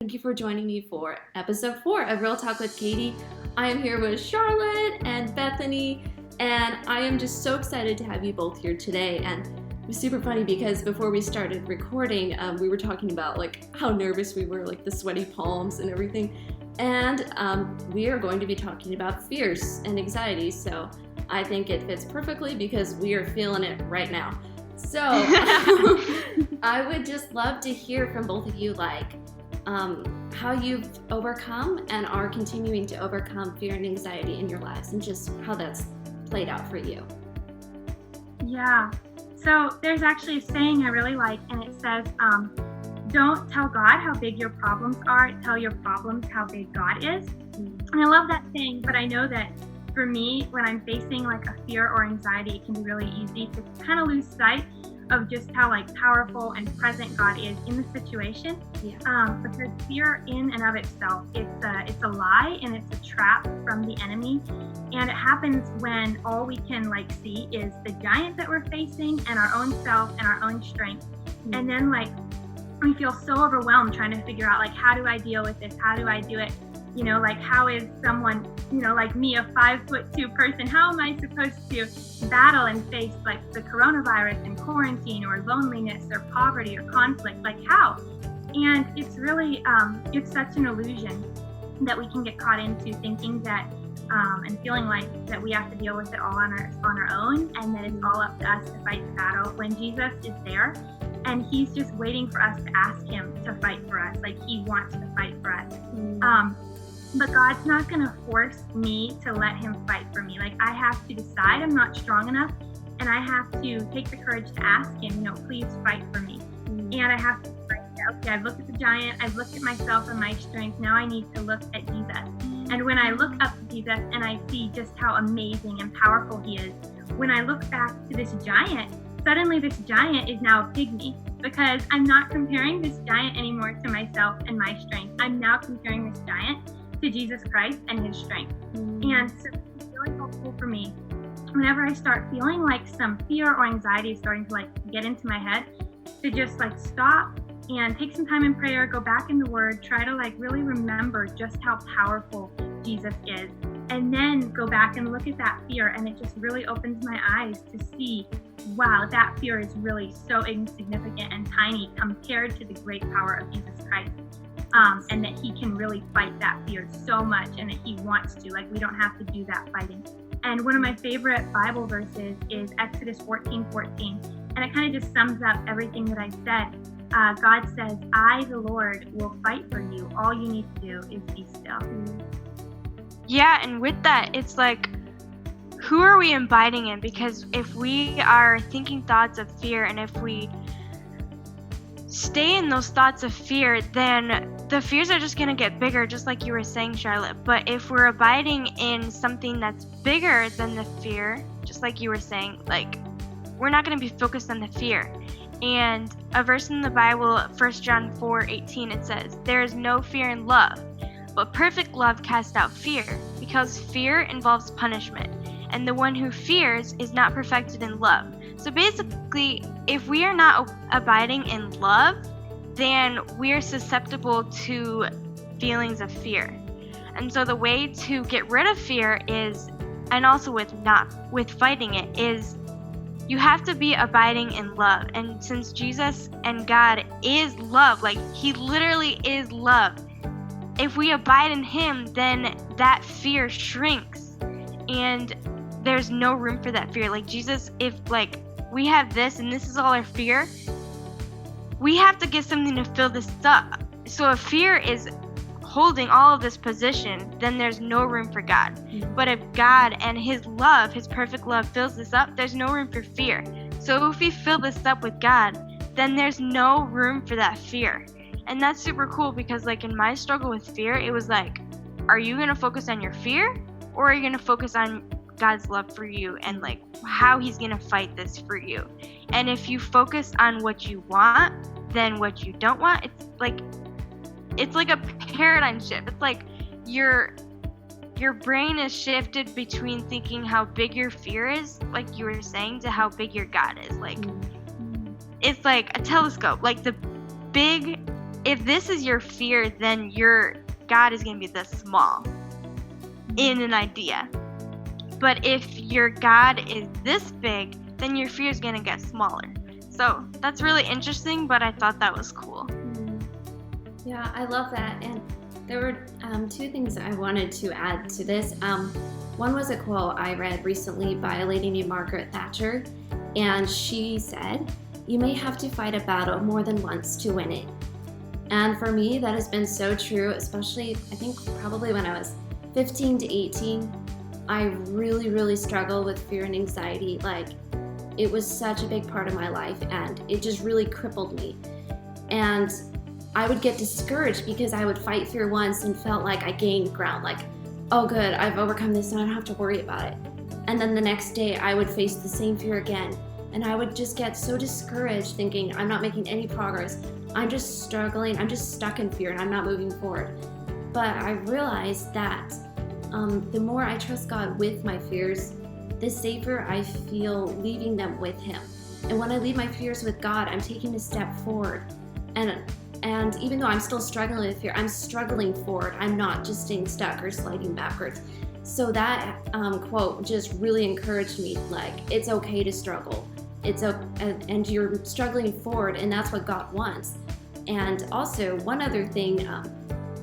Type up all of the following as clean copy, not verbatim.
Thank you for joining me for episode 4 of Real Talk with Catie. I am here with Charlotte and Bethany, and I am just so excited to have you both here today. And it was super funny because before we started recording, we were talking about how nervous we were, the sweaty palms and everything. And we are going to be talking about fears and anxiety. So I think it fits perfectly because we are feeling it right now. So I would just love to hear from both of you, how you've overcome and are continuing to overcome fear and anxiety in your lives, and just how that's played out for you. Yeah. So there's actually a saying I really like, and it says, don't tell God how big your problems are, tell your problems how big God is. And I love that saying, but I know that for me, when I'm facing a fear or anxiety, it can be really easy to kind of lose sight of just how powerful and present God is in the situation. Yeah. Because fear in and of itself, it's a lie and it's a trap from the enemy. And it happens when all we can see is the giant that we're facing and our own self and our own strength. Mm-hmm. And then we feel so overwhelmed trying to figure out how do I deal with this? How do I do it? How is someone, like me, a 5'2" person, how am I supposed to battle and face the coronavirus and quarantine or loneliness or poverty or conflict? How? And it's really, it's such an illusion that we can get caught into thinking that and feeling that we have to deal with it all on our own, and that it's all up to us to fight the battle, when Jesus is there and he's just waiting for us to ask him to fight for us. He wants to fight for us. But God's not going to force me to let him fight for me. I have to decide I'm not strong enough, and I have to take the courage to ask him, please fight for me. And I have to okay, I've looked at the giant, I've looked at myself and my strength, now I need to look at Jesus. And when I look up to Jesus and I see just how amazing and powerful he is, when I look back to this giant, suddenly this giant is now a pygmy, because I'm not comparing this giant anymore to myself and my strength. I'm now comparing this giant to Jesus Christ and his strength. And so it's really helpful for me whenever I start feeling some fear or anxiety is starting to get into my head, to just stop and take some time in prayer, go back in the Word, try to really remember just how powerful Jesus is, and then go back and look at that fear, and it just really opens my eyes to see, wow, that fear is really so insignificant and tiny compared to the great power of Jesus Christ. And that he can really fight that fear so much, and that he wants to. We don't have to do that fighting. And one of my favorite Bible verses is Exodus 14:14, and it kind of just sums up everything that I said. God says, I, the Lord, will fight for you. All you need to do is be still. Yeah, and with that, it's who are we abiding in? Because if we are thinking thoughts of fear, and if we stay in those thoughts of fear, then the fears are just going to get bigger, just like you were saying, Charlotte. But if we're abiding in something that's bigger than the fear, just like you were saying, we're not going to be focused on the fear. And a verse in the Bible, 1 John 4:18, it says, there is no fear in love, but perfect love casts out fear, because fear involves punishment, and the one who fears is not perfected in love. So basically, if we are not abiding in love, then we are susceptible to feelings of fear. And so the way to get rid of fear is, and also with fighting it, is you have to be abiding in love. And since Jesus and God is love, he literally is love, if we abide in him, then that fear shrinks, and there's no room for that fear. Jesus, if we have this and this is all our fear, we have to get something to fill this up. So if fear is holding all of this position, then there's no room for God. But if God and his love, his perfect love, fills this up, there's no room for fear. So if we fill this up with God, then there's no room for that fear. And that's super cool, because in my struggle with fear, it was are you going to focus on your fear, or are you going to focus on God's love for you and how he's going to fight this for you? And if you focus on what you want, then what you don't want, it's like a paradigm shift. It's your brain is shifted between thinking how big your fear is, like you were saying, to how big your God is. It's like a telescope. The big if this is your fear, then your God is going to be this small in an idea. But if your God is this big, then your fear is going to get smaller. So that's really interesting, but I thought that was cool. Yeah, I love that. And there were two things I wanted to add to this. One was a quote I read recently by a lady named Margaret Thatcher, and she said, "You may have to fight a battle more than once to win it." And for me, that has been so true, especially I think probably when I was 15 to 18. I really, really struggled with fear and anxiety. Like, it was such a big part of my life, and it just really crippled me. And I would get discouraged because I would fight fear once and felt like I gained ground, like, oh good, I've overcome this and I don't have to worry about it. And then the next day I would face the same fear again, and I would just get so discouraged thinking I'm not making any progress. I'm just struggling, I'm just stuck in fear and I'm not moving forward. But I realized that the more I trust God with my fears, the safer I feel leaving them with Him. And when I leave my fears with God, I'm taking a step forward. And even though I'm still struggling with fear, I'm struggling forward. I'm not just staying stuck or sliding backwards. So that quote just really encouraged me. Like, it's okay to struggle. And you're struggling forward, and that's what God wants. And also, one other thing,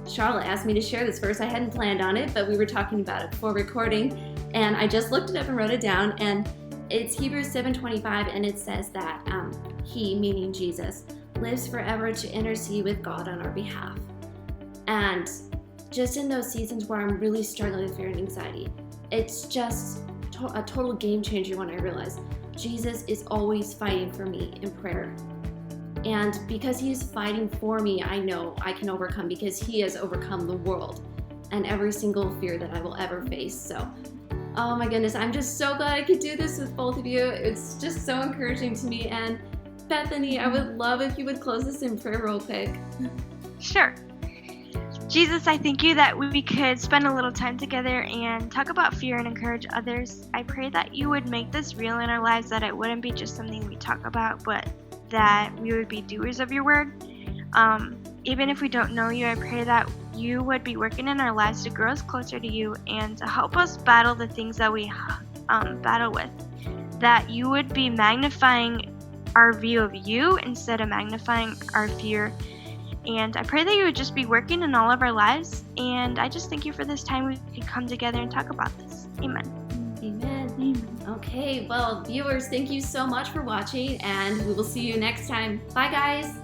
Charlotte asked me to share this verse. I hadn't planned on it, but we were talking about it before recording, and I just looked it up and wrote it down. And it's Hebrews 7:25, and it says that He, meaning Jesus, lives forever to intercede with God on our behalf. And just in those seasons where I'm really struggling with fear and anxiety, it's just a total game changer when I realize Jesus is always fighting for me in prayer. And because He's fighting for me, I know I can overcome, because He has overcome the world and every single fear that I will ever face. So, oh my goodness, I'm just so glad I could do this with both of you. It's just so encouraging to me. And Bethany, I would love if you would close us in prayer real quick. Sure. Jesus, I thank you that we could spend a little time together and talk about fear and encourage others. I pray that you would make this real in our lives, that it wouldn't be just something we talk about, but that we would be doers of your word. Even if we don't know you, I pray that you would be working in our lives to grow us closer to you and to help us battle the things that we battle with. That you would be magnifying our view of you instead of magnifying our fear. And I pray that you would just be working in all of our lives. And I just thank you for this time we could come together and talk about this. Amen. Amen. Amen. Okay, well, viewers, thank you so much for watching, and we will see you next time. Bye, guys.